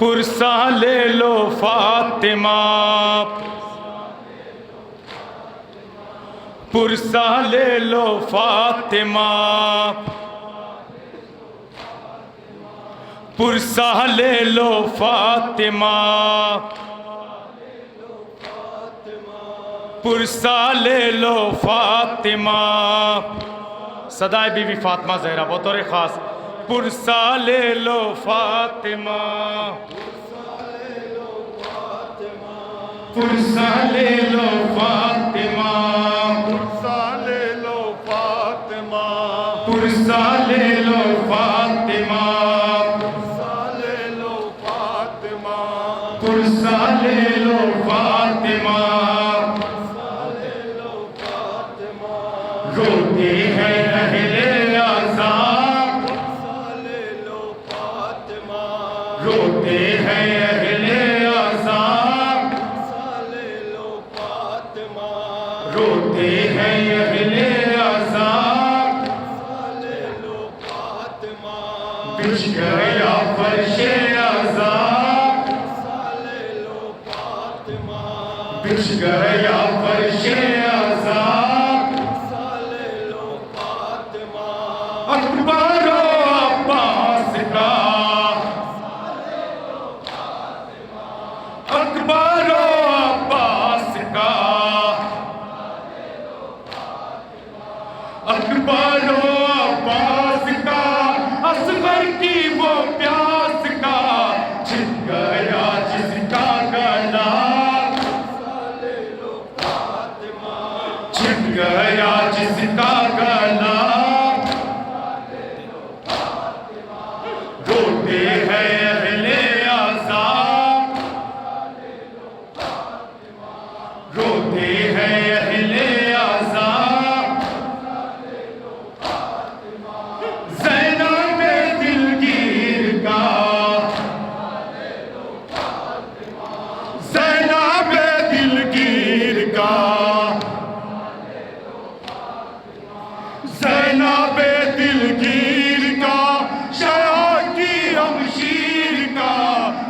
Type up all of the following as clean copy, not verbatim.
پرسہ لے لو فاطمہ، پرسہ لے لو فاطمہ، پرسہ لے لو فاطمہ، پرسہ لے لو فاطمہ۔ صدائے بی بی فاطمہ زہرا بطور خاص، پرسہ لے لو فاطمہ، پرسہ لے لو فاطمہ، پرسہ لے لو فاطمہ، پرسہ لے لو فاطمہ، پرسہ لے لو فاطمہ، پرسہ لے لو فاطمہ۔ روتے ہیں اہل عذاب، روتے ہیں اہل عذاب، روتے ہیں اہل عذاب۔ بچھ گیا فرش عذاب، بچھ گیا فرش عذاب۔ اکبر و عباس کا، اکبر و عباس کا، اکبر و عباس کا، اصغر کی وہ پیاس کا، چھن گیا جس کا گلا، چھن گیا جس کا گلا۔ روتے ہیں اہل عذاب، روتے ہیں اہل عذاب۔ زینب دلگیر کا، زینب دلگیر کا، زینب دلگیر کا، شاہ کی ہمشیر کا،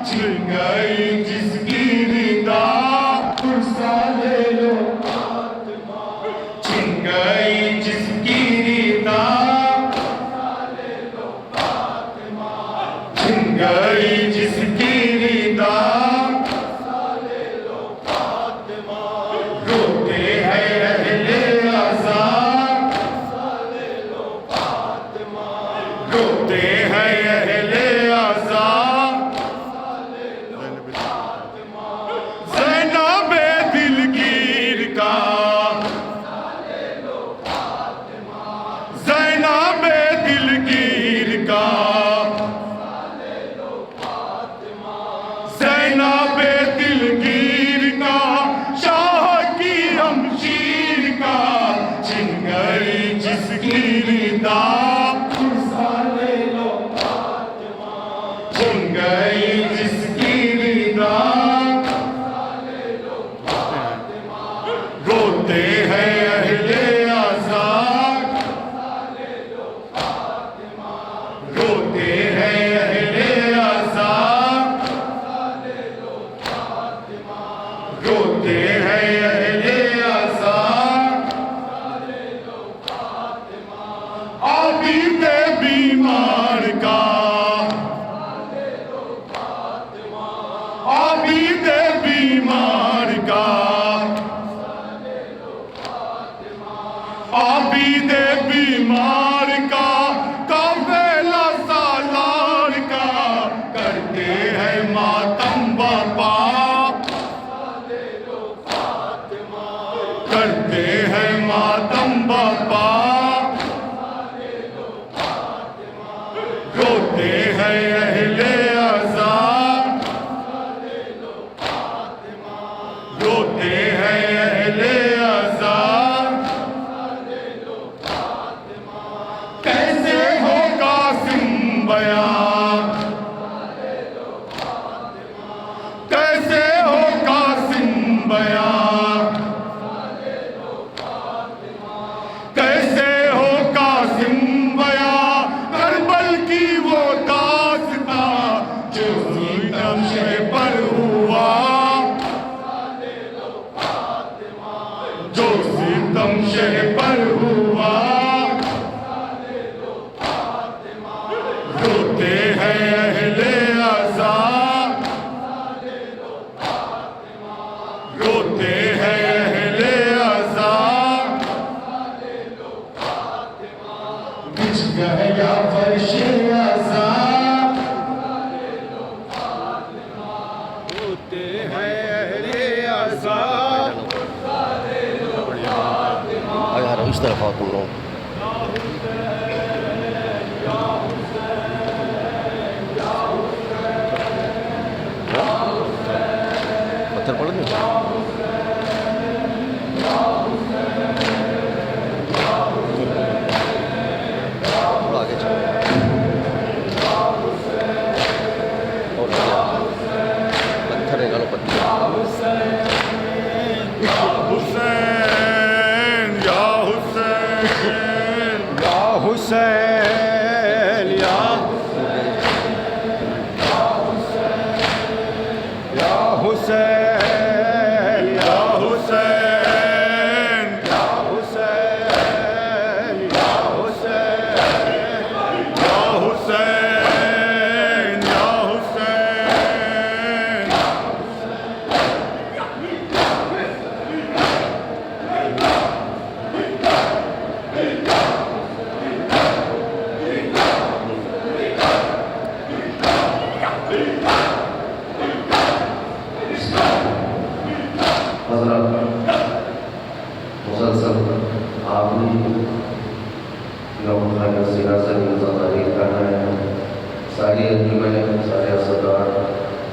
چھن گئی جس کی ردا، پرسہ لے لو فاطمہ، چھن گئی جس کی ردا، چھن گئی جس کی ردا۔ روتے ہیں اہل عذاب، روتے ہیں اہل عذاب۔ زینب دلگیر کا، زینب دلگیر کا، زینب دلگیر کا، شاہ کی ہمشیر کا، چھن گئی جس کی ردا، چھن گئی جس کی ردا۔ روتے ہیں اہل عذاب، روتے ہیں اہل عذاب، روتے ہیں اہل عذاب۔ عابد بیمار کا، عابد بیمار کا، عابد بیمار کا، قافلہ سالار کا، کرتے ہیں ماتم برپا، کرتے ہیں ماتم برپا۔ روتے ہیں اہل عذاب، روتے ہیں اہل عذاب۔ کیسے ہو قاسم بیان، کیسے ہو قاسم بیان، کیسے ہو قاسم بیان، کربل کی وہ داستاں جو سینم یار اس طرف آؤ تم لوگ. پتھر پڑ گئے. تھوڑا آگے چلو. اور کیا پتھر نکالو پتھر. حسین یا حسین یا حسین یا حسین یا حسین یا حسین یا حسین یا حسین یا حسین حضرات مسلسل آپ نے خانہ سینا سے مزاداری کرنا ہے. ساری انجمن سارے اسدار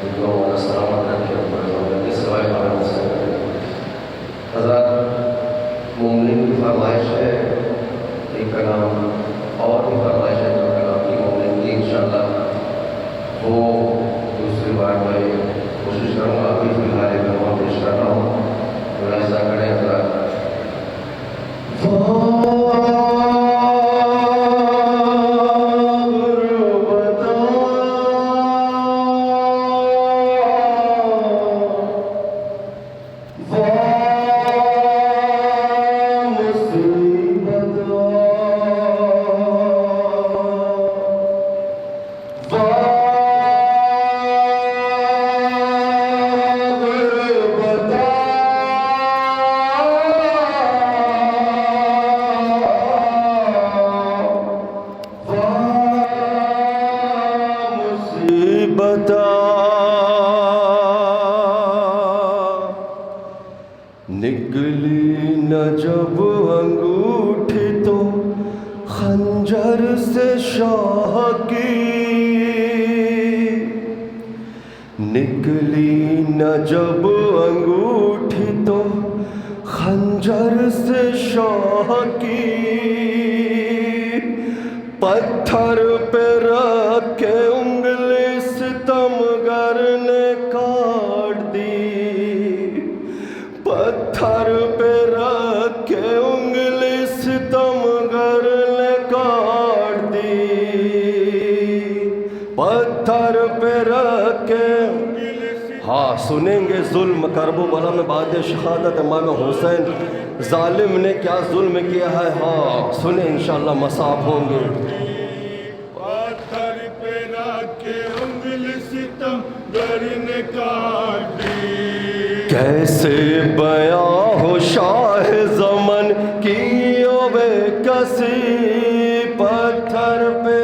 ان کو مولا سلامت رکھے اپنے سوائے خانہ حسین. حضرات مومنین کی فرمائش ہے ایک کلام اور بھی فرمائش ہے جو کلام کی مومنین کی انشاءاللہ وہ دوسری بار میں کوشش کروں گا. ابھی فی الحال ایک کلمہ پیش کر رہا ہوں. ملاحظہ کریں حضرات. نکلی نہ جب انگوٹھی تو خنجر سے شاہ کی. نکلی نہ جب انگوٹھی تو خنجر سے شاہ کی. پتھر پہ رکھ کے انگلی ستمگر نے کاٹ دی. پتھر پہ رکھ کے انگلی ستمگر نے کاٹ دی. پتھر پہ رکھ کے ہاں سنیں گے ظلم کرب و بلا میں بعد شہادت امام حسین ظالم نے کیا ظلم کیا ہے. ہاں سنیں انشاءاللہ مصاب ہوں گے. پتھر پہ رکھ کے انگلی ستم گر نے کاٹ دی. کیسے بیاں ہو شاہ زمن کی او بے کسی. پتھر پہ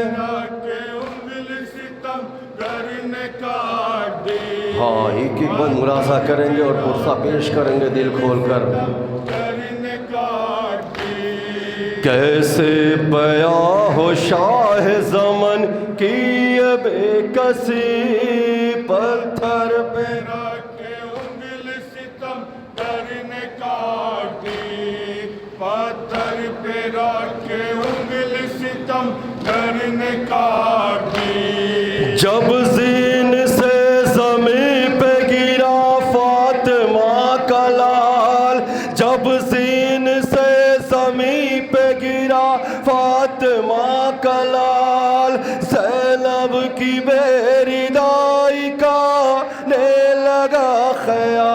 ہاں ایک ایک بند ملاحظہ کریں گے اور پرسہ پیش کریں گے دل کھول کر. کیسے بیاں ہو شاہ زمن کی بے کسی. پتھر پہ پتھر پہ رکھ کے انگلی ستم گر نے کاٹ دی. جب زین سے زمین پہ گرا فاطمہ کا لال. جب زین سے زمین پہ گرا فاطمہ کا لال. زینب کی بے ردائی کا نے لگا خیال.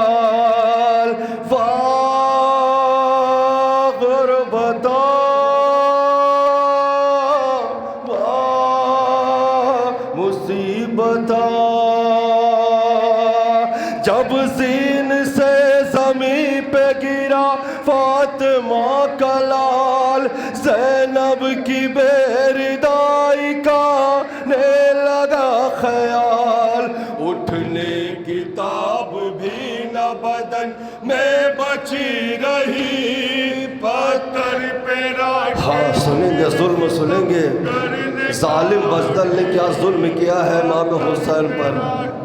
جب زین سے زمین پہ گرا فاطمہ کا لال. زینب کی بے ردائی کا نے لگا خیال. اٹھنے کی تاب بھی نہ بدن میں بچی رہی پتھر پہ رکھ ہاں سنیں گے ظلم سنیں گے ظالم بزدل نے کیا ظلم کیا ہے امام حسین پر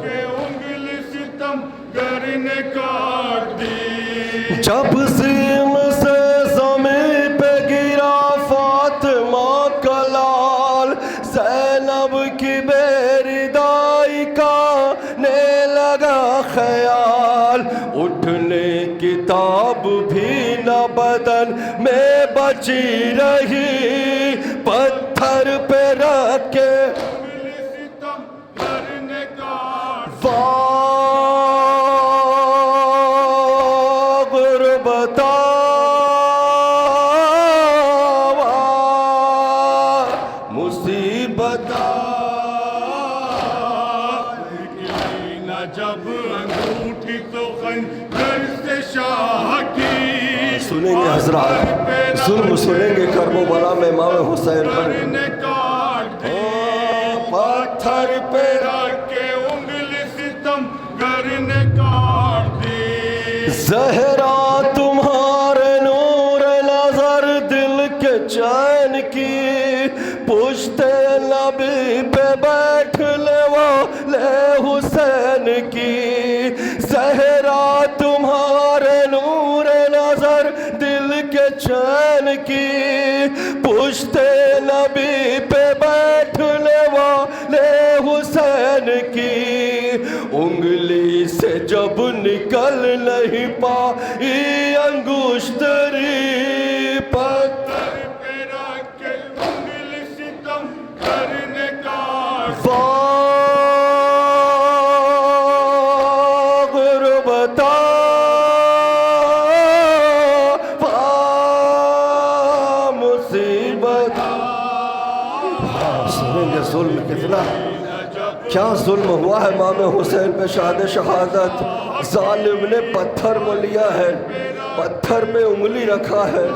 کے انگلی ستم گر نے کاٹ دی جب سیم سے زمین پہ گرا فاطمہ کا لال زینب کی بیردائی کا نے لگا خیال اٹھنے کی تاب بھی نہ بدن میں بچی رہی پتھر پہ رکھ کے انگلی ستم گر نے کاٹ غربتا مصیبتا نکلی نہ جب انگوٹھی تو خنجر سے شاہ کی سنیں گے حضرات ظلم سنیں گے کرب و بلا میں امام حسین پر نے کاٹ دی پتھر پہ رکھ کے انگلی ستم گر نے کاٹ دی زہرا تمہارے نور نظر دل کے چین کی پشت نبی پہ بیٹھ لے وہ لے حسین کی زہرا تمہارے نور نظر دل کے چین کی پشت نبی پہ بیٹھ لے وہ لے حسین کی انگلی سے جب نکل نہیں پائی انگشتری پتھر پہ رکھ کے انگلی ستم گر نے کاٹ غربتا مصیبت سنیں گے ظلم کتنا کیا ظلم ہوا ہے امام حسین پہ شہاد شہادت ظالم نے پتھر میں لیا ہے پتھر پہ انگلی رکھا ہے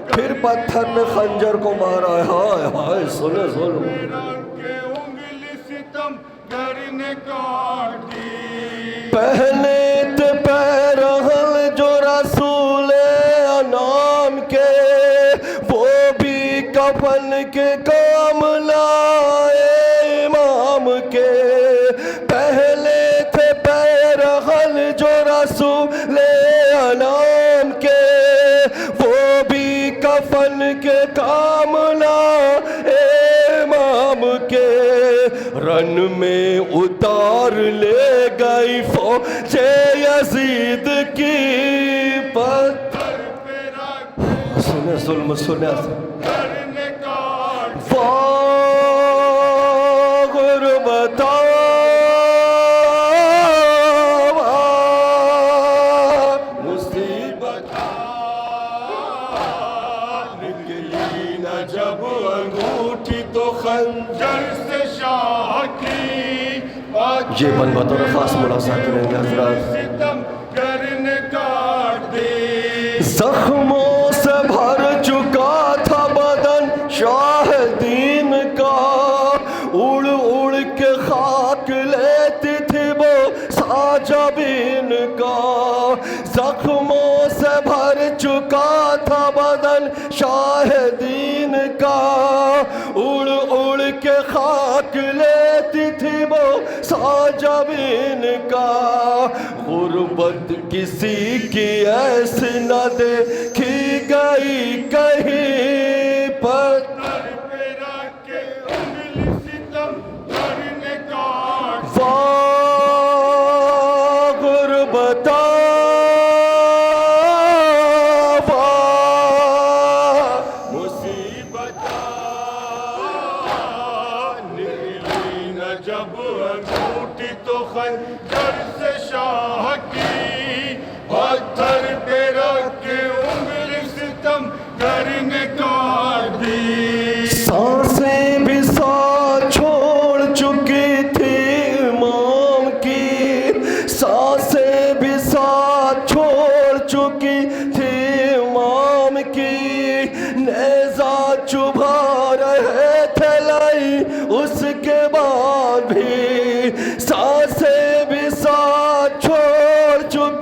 پھر پتھر میں خنجر کو مارا ہے ہائے ہائے سنیں ظلم رکھ کے انگلی ستم گر نے کاٹ دی پہلے تے پیرہن جو رسول انام کے وہ بھی کفن کے کام لائے امام کے پہلے تھے پیرہن جو رسول انام کے وہ بھی کفن کے کام لائے امام کے رن میں اتار لے گئی فوج یزید کی پتھر پہ رکھ کے سنے ظلم سنے گر نے کاٹ غربتا مصیبت نکلی نہ جب انگوٹھی تو خنجر سے شاہ کی یہ بن بطور خاص ملاحظہ کریں گے حضرات ستم گر نے کاٹ دی زخموں سے بھر چکا تھا بدن شاہ دین کا اڑ اڑ کے خاک لیتی تھی وہ ساجبین کا زخموں سے بھر چکا تھا بدن شاہ دین کا اڑ اڑ کے خاک لیتی تھی وہ ساجبین کا غربت کسی کی ایسی نہ دیکھی گئی کہیں پتھر پہ رکھ کے انگلی ستم گر نے کاٹ غربتا مصیبت نکلی نہ جب انگوٹھی تو خنجر سے شاہ کی پتھر پہ رکھ کے انگلی ستم گر نے کاٹ دی سانسیں بھی ساتھ چھوڑ چکی تھی امام کی سانسیں بھی ساتھ چھوڑ چکی تھی امام کی نیزہ چبھا رہے تھے لائی اس کے بعد بھی سانسیں بھی ساتھ چھوڑ چکی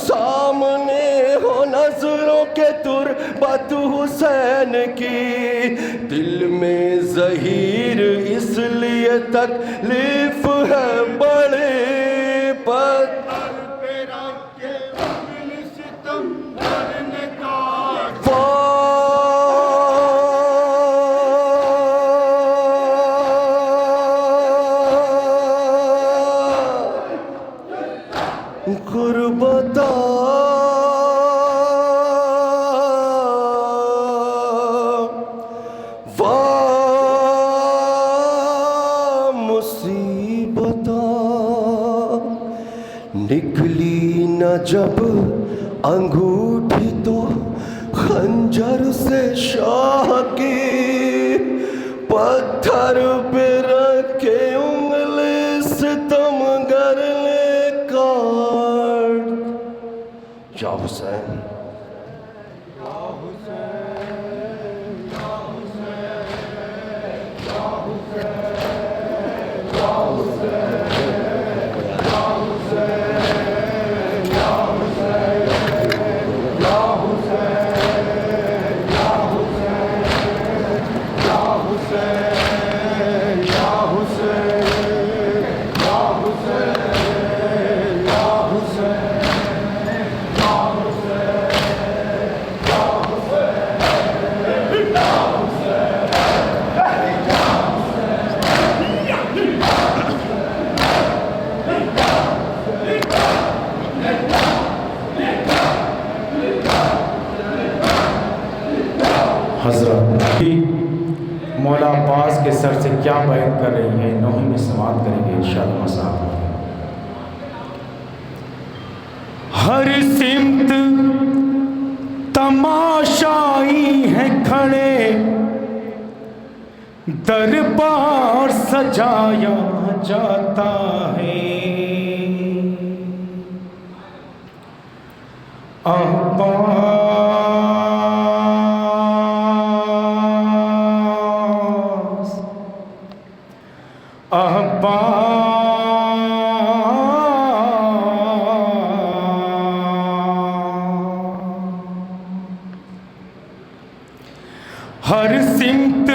سامنے ہو نظروں کے تربت حسین کی، دل میں زہیر اس لیے تکلیف ہے بڑے، پتھر پہ رکھ کے انگلی ستم گر نے کاٹ غربتا مصیبتا، نکلی نہ جب انگوٹھی تو خنجر سے شاہ کی، پتھر پہ رکھے انگلی ستم گر لے کاٹ۔ یا حسین حضرت مولا عباس کے سر سے کیا بیان کر رہی ہیں، نوحی میں سماعت کریں گے انشاءاللہ صاحب۔ ہر سمت تماشائی ہیں کھڑے، دربار سجایا جاتا ہے، ہر سمت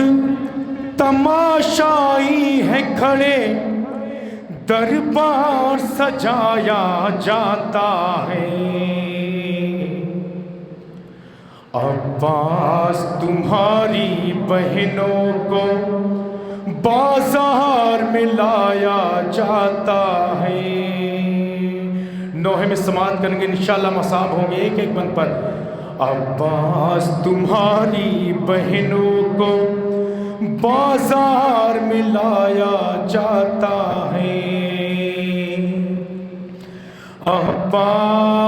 تماشائی ہے کھڑے، دربار سجایا جاتا ہے، عباس تمہاری بہنوں کو بازار میں لایا جاتا ہے۔ نوحے میں سماعت کریں گے انشاءاللہ، مصاب ہوں گے ایک ایک بند پر۔ عباس تمہاری بہنوں کو بازار میں لایا جاتا ہے، عباس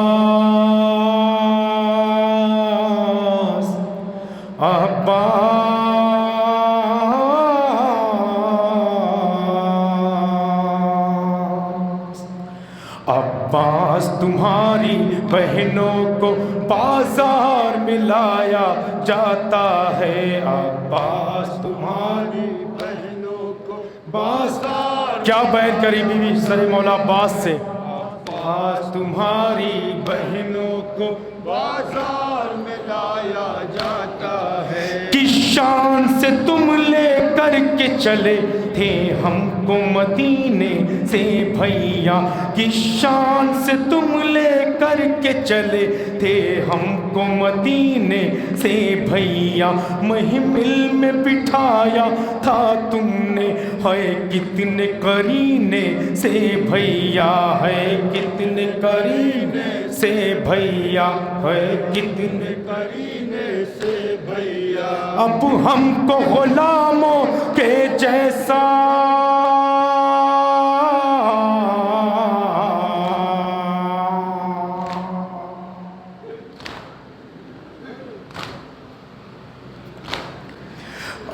عباس تمہاری بہنوں کو بازار میں لایا جاتا ہے، عباس تمہاری بہنوں کو بازار۔ کیا بیان کری بی بی سر مولا عباس سے، عباس تمہاری بہنوں کو بازار میں لایا جاتا ہے، کس شان سے تم لے کر کے چلے تھے ہم کو مدینے سے بھیا، کس شان سے تم لے کر کے چلے تھے ہم کو مدینے سے بھیا، محمل میں بٹھایا تھا تم نے، ہے کتنے قرینے سے بھیا، ہے کتنے قرینے سے بھیا، ہے کتنے قرینے سے بھیا، اب ہم کو غلاموں کے جیسا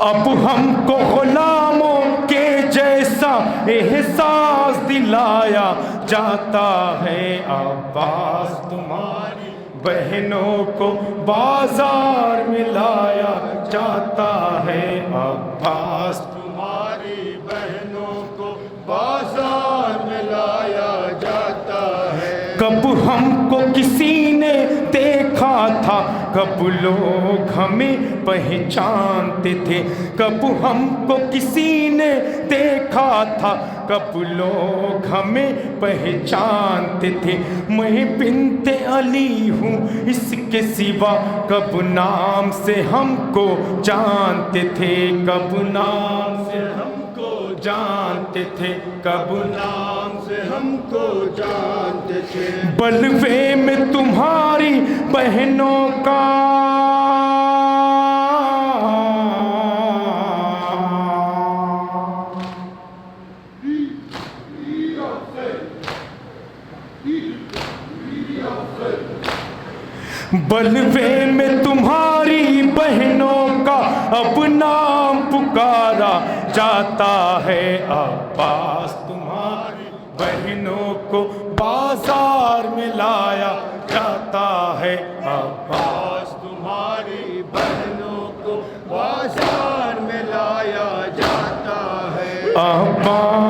اب ہم کو غلاموں کے جیسا احساس دلایا جاتا ہے، عباس تمہاری بہنوں کو بازار میں لایا جاتا ہے، عباس تمہاری بہنوں کو بازار میں لایا جاتا ہے، کب ہم کو کسی نے دیکھا تھا، کب لوگ ہمیں پہچانتے تھے، کب ہم کو کسی نے دیکھا تھا، کب لوگ ہمیں پہچانتے تھے۔ میں بنت علی ہوں اس کے سوا، کب نام سے ہم کو جانتے تھے، کب نام سے ہم کو جانتے تھے، کب نام سے ہم کو جانتے تھے۔ بلوے میں تمہاری بہنوں کا بلوے میں تمہاری بہنوں کا اب نام پکارا جاتا ہے، عباس تمہاری بہنوں کو بازار میں لایا جاتا ہے، عباس تمہاری بہنوں کو بازار میں لایا جاتا ہے۔ عباس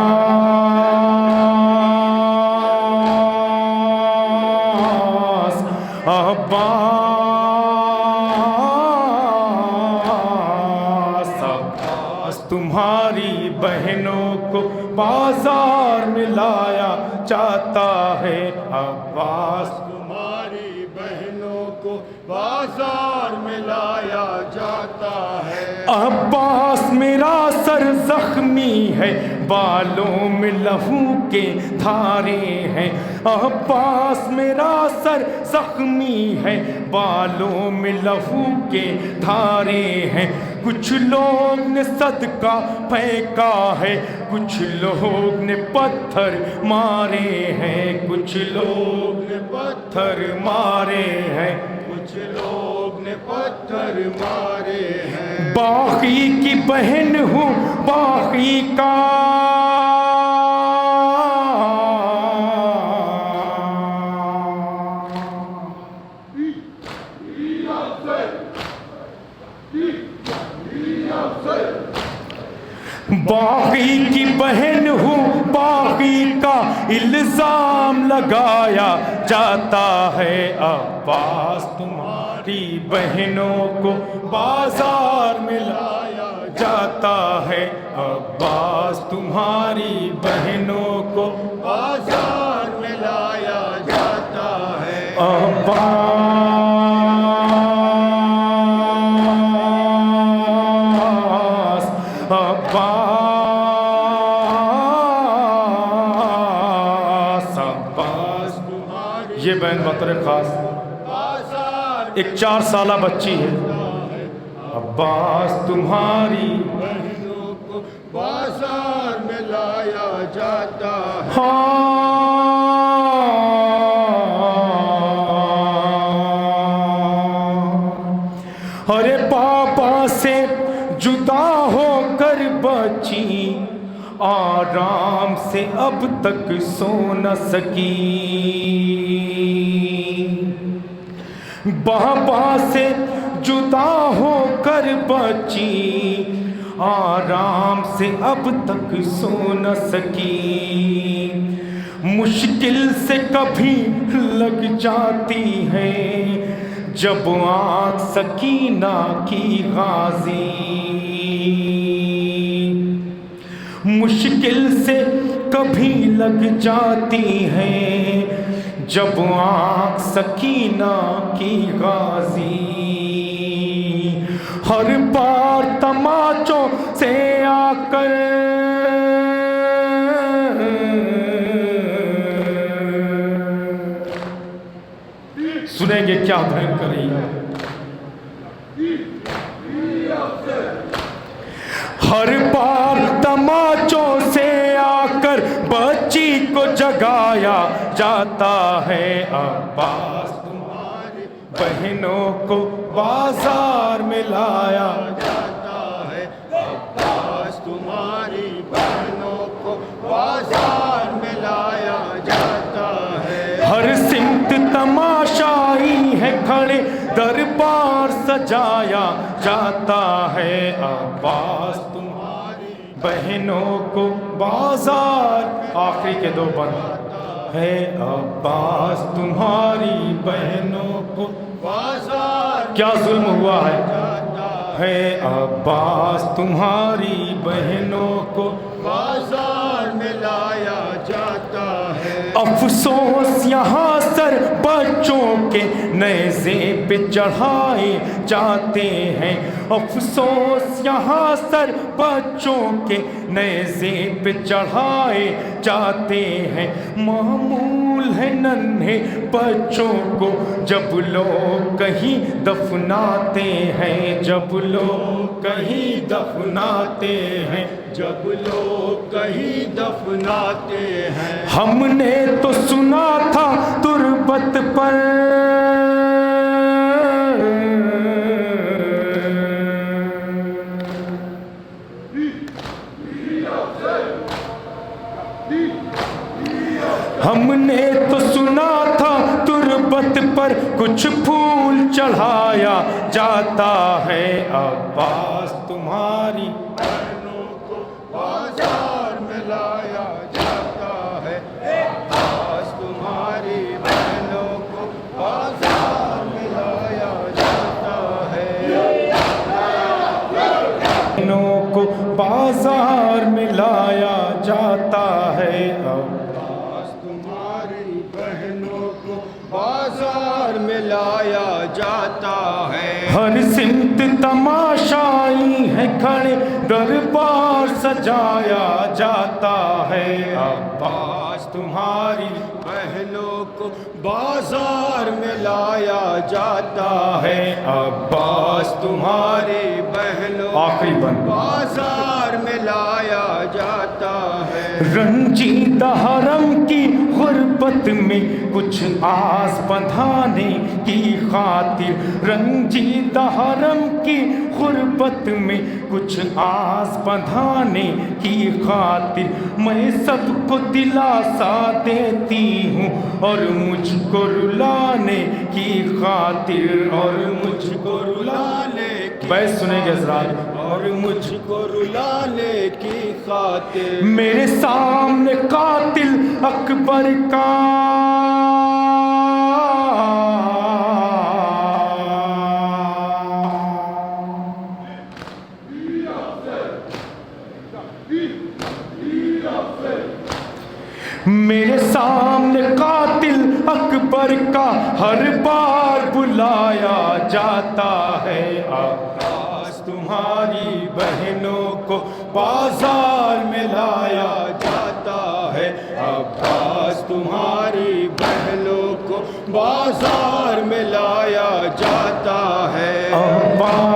تمہاری بہنوں کو بازار میں لایا جاتا ہے، عباس تمہاری بہنوں کو بازار میں لایا جاتا ہے۔ عباس میرا سر زخمی ہے، بالوں میں لہو کے دھارے ہیں، عباس میرا سر زخمی ہے، بالوں میں لہو کے دھارے ہیں۔ کچھ لوگ نے صدقہ پھینکا ہے، کچھ لوگ نے پتھر مارے ہیں، کچھ لوگ نے پتھر مارے ہیں، کچھ لوگ نے پتھر مارے ہیں۔ باغی کی بہن ہوں باغی کا باغی کی بہن ہوں باغی کا الزام لگایا جاتا ہے، عباس تمہاری بہنوں کو بازار میں لایا جاتا ہے، عباس تمہاری بہنوں کو بازار میں لایا جاتا ہے۔ عباس یہ بہن بطور خاص ایک 4 سالہ بچی ہے، عباس تمہاری بہنوں کو بازار میں لایا جاتا ہے۔ ارے پاپا سے جدا ہو کر بچی آرام سے اب تک سو نہ سکی، بابا سے جدا ہو کر بچی آرام سے اب تک سو نہ سکی، مشکل سے کبھی لگ جاتی ہے جب آنکھ سکینہ کی غازی، مشکل سے کبھی لگ جاتی ہے جب آنکھ سکینہ کی غازی، ہر بار تماچوں سے آ کر سنیں گے کیا بہن کری، ہر بار تماچوں سے آ کر بچی کو جگایا جاتا ہے، عباس تمہاری بہنوں کو بازار میں لایا جاتا ہے، عباس تمہاری بہنوں کو بازار میں لایا جاتا ہے۔ ہر سمت تماشائی ہے کھڑے، دربار سجایا جاتا ہے، عباس تمہاری بہنوں کو بازار، آخری کے 2 بند، ہے عباس تمہاری بہنوں کو بازار کیا ظلم ہوا ہے جاتا ہے عباس تمہاری بہنوں کو بازار میں لایا جاتا ہے افسوس یہاں سر بچوں کے نیزے پہ چڑھائے جاتے ہیں افسوس یہاں سر بچوں کے نیزے پہ چڑھائے جاتے ہیں معمول ہے ننھے بچوں کو جب لوگ کہیں دفناتے ہیں جب لوگ کہیں دفناتے ہیں جب لوگ کہیں دفناتے ہیں ہم نے تو سنا تھا تربت پر ہم نے تو سنا تھا تربت پر کچھ پھول چڑھایا جاتا ہے عباس تمہاری بہنوں کو بازار میں لایا جاتا ہے عباس تمہاری بہنوں کو بازار میں لایا جاتا ہے بہنوں کو بازار میں لایا جاتا ہے عباس تمہاری بہنوں کو بازار میں لایا جاتا ہے ہر سمت تماشائی ہے کھڑے دربار سجایا جاتا ہے عباس تمہاری بہنوں کو بازار میں لایا جاتا ہے عباس تمہاری بہنوں آخری بند بازار میں لایا جاتا ہے رنجیدہ حرم کی غربت میں کچھ آس بندھانے کی خاطر رنجیدہ حرم کی غربت میں کچھ آس بندھانے کی خاطر میں سب کو دلاسا دیتی ہوں اور مجھ کو رلانے کی خاطر اور مجھ کو رلانے کی بیت سنیں گے حضرات اور مجھ کو رلانے کی خاطر میرے سامنے قاتل اکبر کا میرے سامنے قاتل اکبر کا ہر بار بلایا جاتا ہے عباس تمہاری بہنوں کو بازار میں لایا جاتا ہے عباس تمہاری بہنوں کو بازار میں لایا جاتا ہے عباس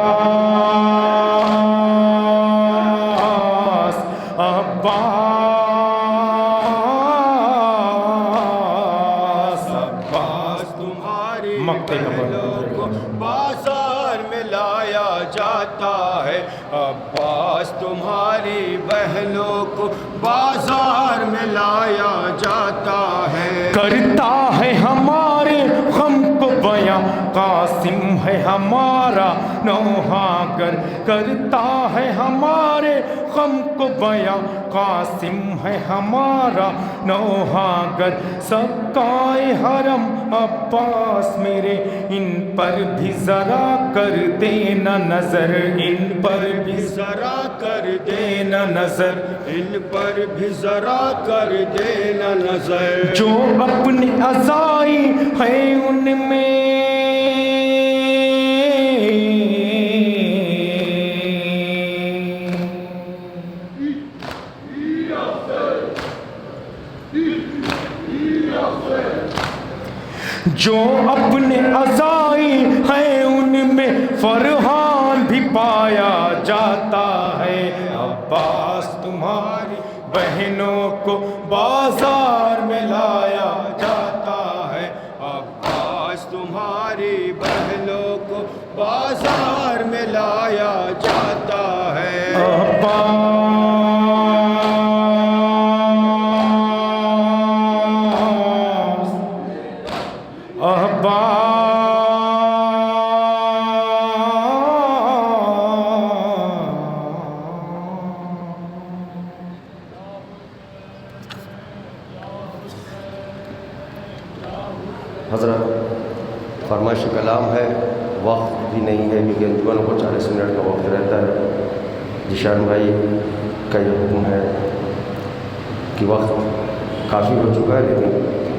عباس تمہاری مکتے کا بہنوں کو بازار میں لایا جاتا ہے عباس تمہاری بہنوں کو بازار میں لایا جاتا ہے کرتا ہے ہمارے غم کو بیاں قاسم ہے ہمارا نوحاگر کرتا ہے ہمارے غم کو بیاں قاسم ہے ہمارا نوحاگر سکائے حرم عباس میرے ان پر بھی ذرا کر دینا نظر ان پر بھی ذرا کر دینا نظر ان پر بھی ذرا کر دینا نظر جو اپنے عزائی ہے ان میں جو اپنے عزائی ہیں ان میں فرحان بھی پایا جاتا ہے عباس تمہاری بہنوں کو بازار میں لایا جاتا ہے عباس تمہاری بہنوں کو بازار میں لایا جاتا ہے فرمائش کلام ہے، وقت بھی نہیں ہے کیونکہ انجمنوں کو 40 منٹ کا وقت رہتا ہے۔ ذیشان بھائی کا یہ حکم ہے کہ وقت کافی ہو چکا ہے، لیکن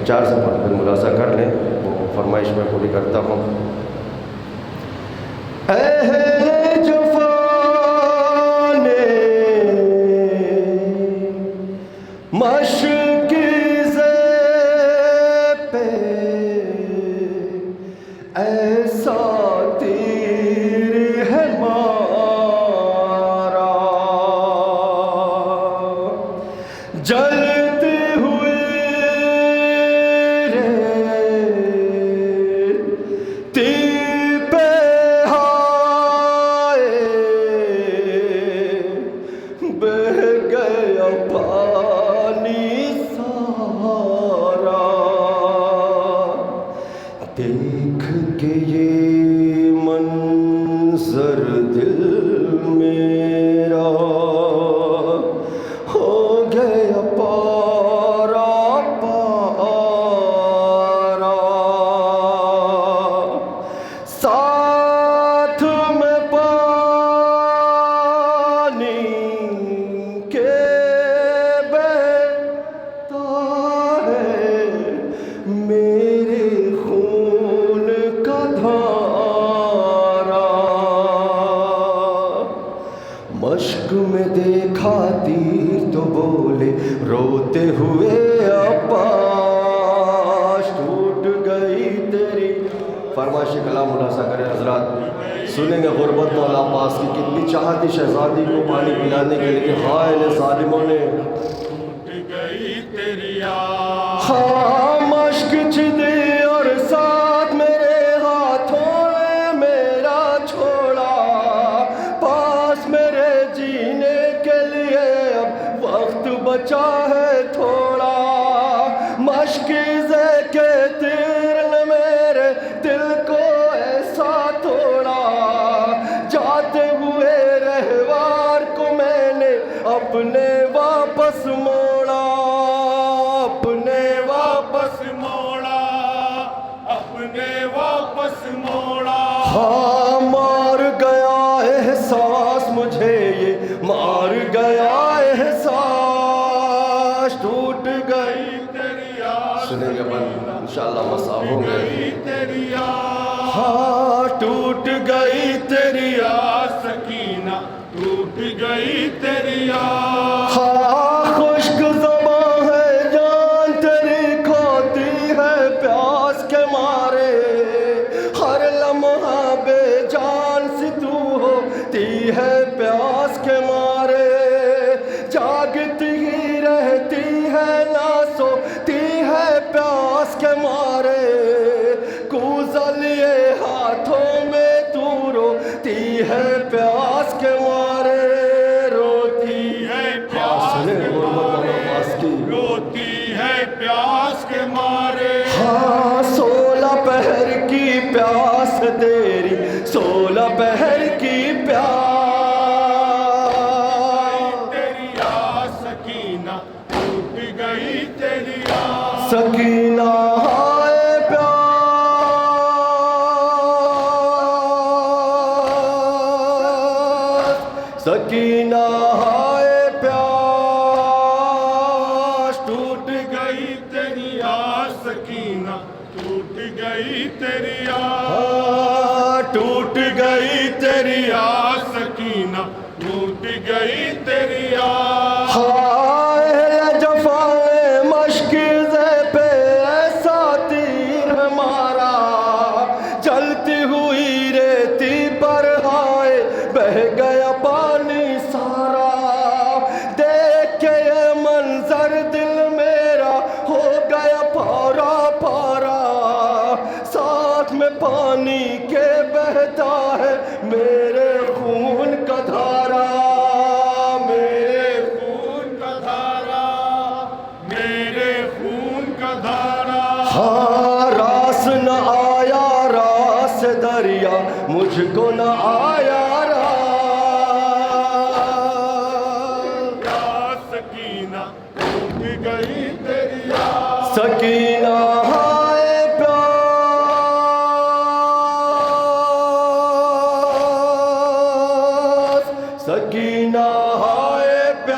4 سے 5 منٹ ملاحظہ کر لیں، وہ فرمائش میں پوری کرتا ہوں۔ اے جفا نے مشق پہ ایسا تیر ہے مارا، جلتے ہوئے تیر پہ ہائے بہہ گیا پانی سارا، دیکھ کے یہ منظر دل میرا ہو گیا پارا پارا، ساتھ میں پانی کے بہتا ہے میرے خون کا دھارا، مشق میں دیکھا تیر تو بولے روتے ہوئے عباس، ٹوٹ گئی تیری فرمائش کلام ملاحظہ کریں حضرات، سنیں گے غربت مولا عباس کی کتنی چاہت تھی شہزادی کو پانی پلانے کے لیے، ہائے لے ظالموں نے ٹوٹ گئی تیری آس، ہاں مشق چھدی اور ساتھ میرے ہاتھوں نے میرا چھوڑا، پاس میرے جینے کے لیے اب وقت بچا ہے تھوڑا، مشق کے تیر نے میرے دل کو ایسا توڑا، جاتے ہوئے رہوار کو میں نے اپنے واپس موڑا، اپنے واپس موڑا، اپنے واپس موڑا، ہاں مار گیا احساس مجھے یہ مار گیا احساس، ٹوٹ گئی تیری آس، سنیں گے بند انشاءاللہ مساء ہوں گے، تیری آس، ہاں ٹوٹ گئی تیری آس سکینہ ٹوٹ گئی تیری آس، ہاں خشک زباں ہے جان تیری کھوتی ہے پیاس کے مارے، ہر لمحہ بے جان سی تو ہوتی ہے پیاس کے مارے، جاگتی ہی رہتی ہے نہ سوتی ہے پیاس کے مارے، کوزہ لیے ہاتھوں میں تو روتی ہے پیاس کے مارے، روتی ہے پیاس سنیں کے غربت مولا عباس کی، روتی ہے پیاس کے مارے، ہاں 16 پہر کی پیاس تیری 16 پہر کی پیاس، تیری آس سکینہ ٹوٹ گئی تیری آس، سکینہ ہائے پیاس، سکینہ ہائے پیاس، ٹوٹ گئی تیری آس سکینہ ٹوٹ گئی تیری آس، ہاں ٹوٹ گئی تیری آس سکینہ ٹوٹ گئی تیری آس، ہائے جفا مشکزے پہ ایسا تیر ہمارا، چلتی ہوئی ریتی پر ہائے بہہ گیا پانی سارا، دیکھ کے یہ منظر دل میرا ہو گیا پارا پارا، ساتھ میں پانی کے بہتا ہے میرے خون کا دھارا، میرے خون کا دھارا، میرے خون کا دھارا، ہاں راس نہ آیا راس دریا مجھ کو نہ آیا آس سکینہ ٹوٹ گئی تیری آس، سکینہ ہائے پیاس، سکینہ ہائے پیاس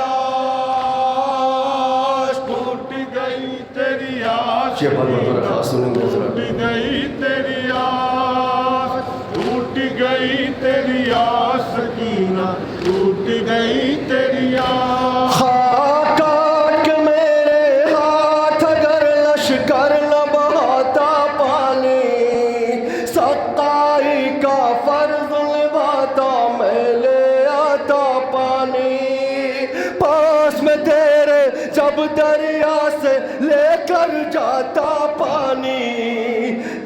ٹوٹ گئی تیری آس یہ بات میں رکھا سنیں گے ذرا ٹوٹ گئی تیری آس ٹوٹ گئی تیری آس سکینہ ٹوٹ گئی تیری آس خاکا کہ میرے ہاتھ اگر لشکر نہ بہاتا پانی سقائی کا فرض نبھاتا میں لے آتا پانی پاس میں تیرے جب دریا سے لے کر جاتا پانی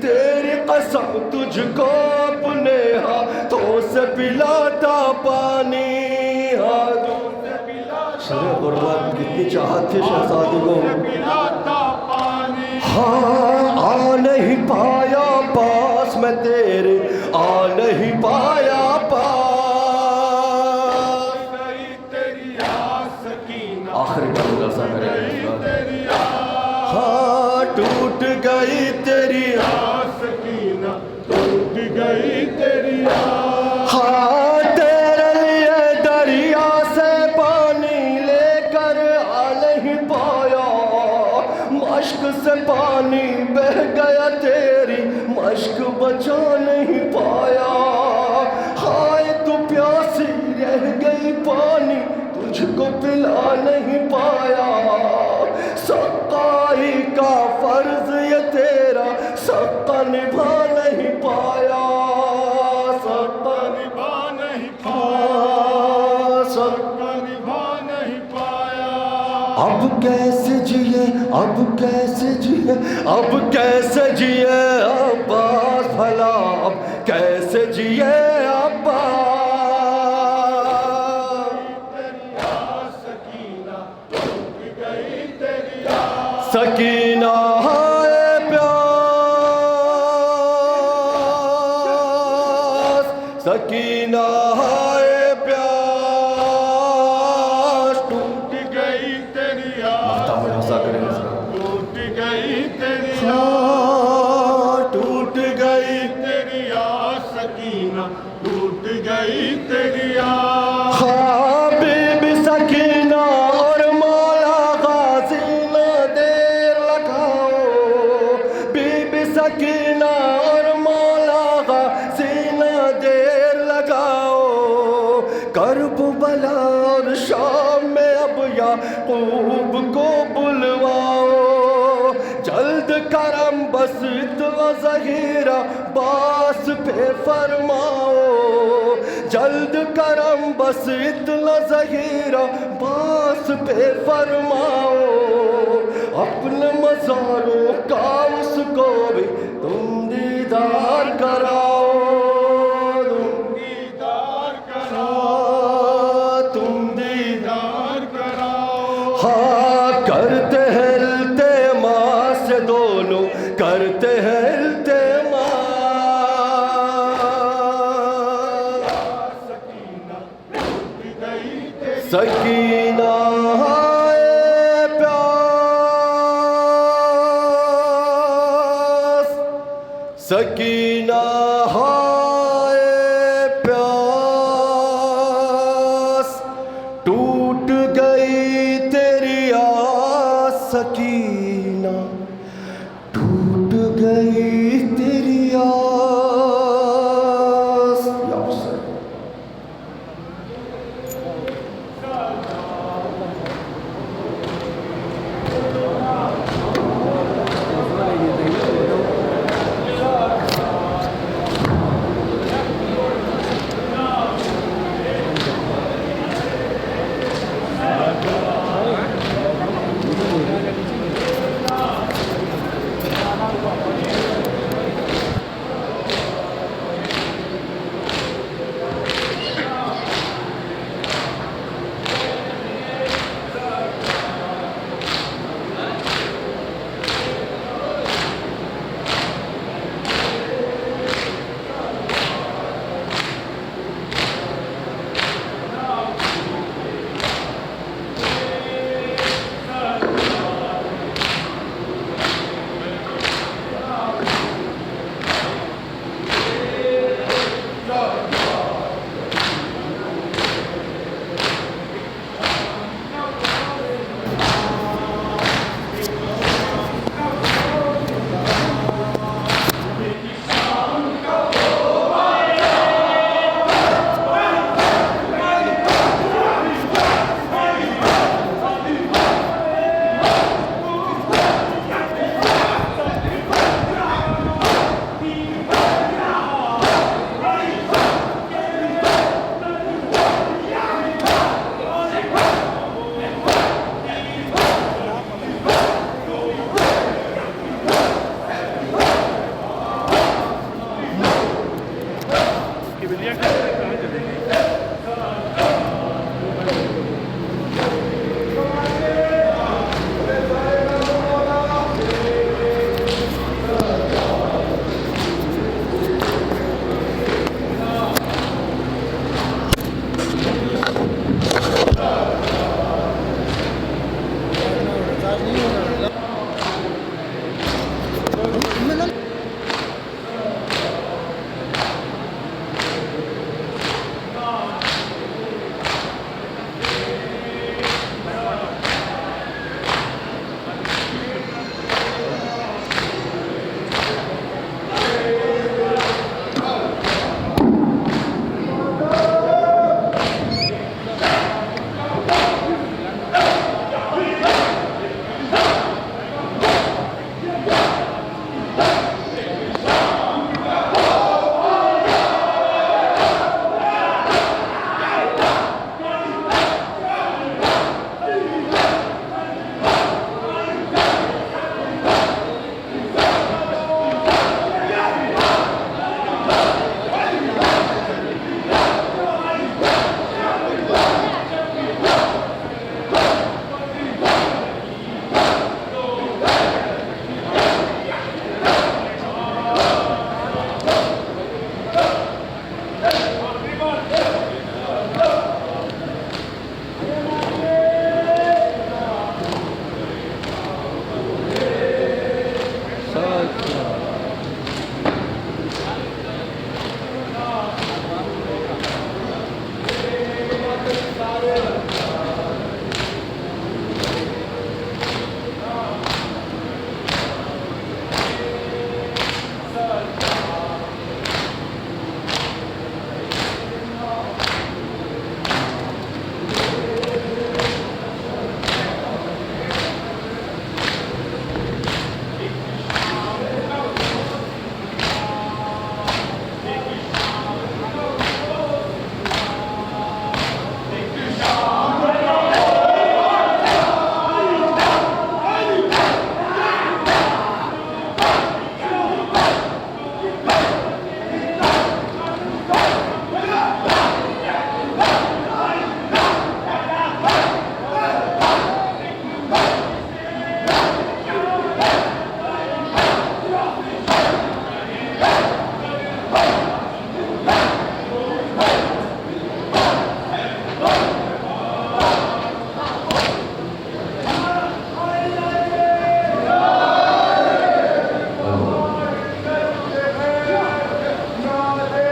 تیری قسم تجھ کو اپنے ہاتھوں سے پلاتا پانی ہاتھوں سے پلاتا شرح غربت کتنی چاہت تھی شہزادی کو پلاتا پانی ہاں آ نہیں پایا پاس میں تیرے آ نہیں پایا پاس گئی تیری آس سکینہ آخری کا ملازہ کریں تیری آس ہاں ٹوٹ گئی تیری سکینہ ٹوٹ گئی تیری آس ہاں تیرے لیے دریا سے پانی لے کر آ نہیں پایا مشک سے پانی بہ گیا تیری مشک بچا نہیں پایا ہائے تو پیاسی رہ گئی پانی تجھ کو پلا نہیں پایا سقائی کا فرض یہ تیرا سقا نبھا نہیں پایا سقا نبھا نہیں پایا سقا نبھا نہیں پایا اب کیسے جیے اب کیسے جیے اب کیسے جیے عباس بھلا اب کیسے جیے عباس سکینہ ٹوٹ گئی تیری آس سکینہ ہائے پیاس سکینہ ہائے پیاس ٹوٹ گئی تیری آس ٹوٹ گئی تیری آس ٹوٹ گئی تیری آس سکینہ ٹوٹ گئی تیری آس ہاں بی بی سکینہ اور مولا غازی نہ دیر لگاؤ بی بی سکینہ اور مولا غازی نہ دیر لگاؤ کربلا اور شام میں اب یعقوب کو بلواؤ جلد کرم بس اتنا ظہیرہ باس پہ فرماؤ جلد کرم بس اتنا ظہیرہ باس پہ فرماؤ اپنے مزاروں کا اس کو بھی تم دیدار کراؤ دیدار کرا تم دیدار کراؤ ہاں کرتے ہیں التماس سے دونوں کرتے ہیں التماس سکینہ ٹوٹ گئی تیری سکینہ ہائے پیاس سکینہ ہائے پیاس ٹوٹ گئی تیری آس سکینہ ٹوٹ گئی تیری آس یا حسین